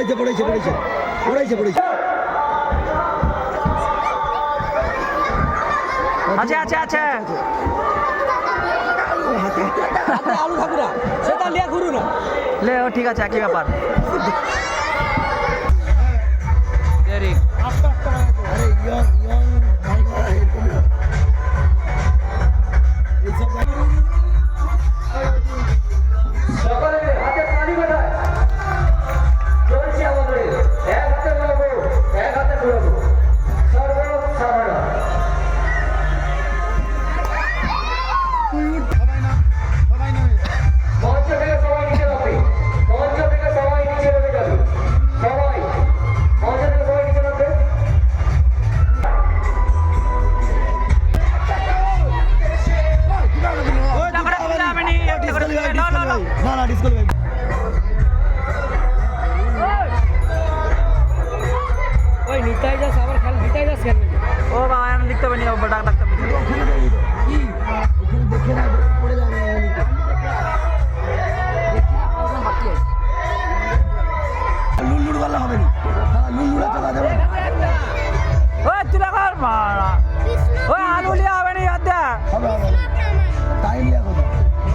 পড়েছে পড়েছে পড়েছে পড়েছে পড়েছে আছে আছে আছে হাতে আলু ঠাকুরা সেটা লিয়া ঘুরু না লে ও ঠিক আছে একই ব্যাপার দেরি আরে ইয়ং ইয়ং ভাইরা এরকম এইসব সকলের হাতে পানি কোথায় চলছে আমাদের এক হাতে ঘোরাবো এক হাতে ঘোরাবো সর্বসাধারণ মঞ্চ থেকে সবাই নিচে নামবে মঞ্চ থেকে সবাই নিচে নেমে যাবে সবাই মঞ্চ থেকে সবাই নিচে নামবে না না ডিসকাল ভাই ওই নিতাই যাস আবার খালি নিতাই যাস কেন ও বাবা আমি লিখতে পারিনি ডাক ডাকতে ওখানে যাই তো কি ওখানে দেখে না পড়ে যাবে বাকি আছে লুল্লুর वाला হবে না লুল্লুরা তো যাবে ওই তুই কর মারা ওই আলু লিয়া হবে না ইয়াদ হবে টাইম লিয়া কথা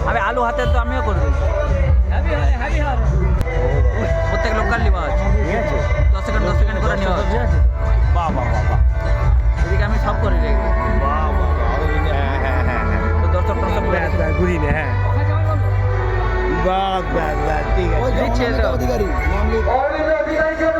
আমি আলু হাতে তো আমিও করে দিই হ্যাভি হার প্রত্যেক লোকাল লিবা আছে ঠিক আছে 10 সেকেন্ড করে নেওয়া আছে বাহ বাহ বাহ বাহ এদিকে আমি সব করে রেখে বাহ বাহ তো দর্শক ঘুরি না হ্যাঁ বাহ বাহ ঠিক আছে দিচ্ছে তো। অধিকারী নাম লিখ অরবিন্দ অধিকারীর জন্য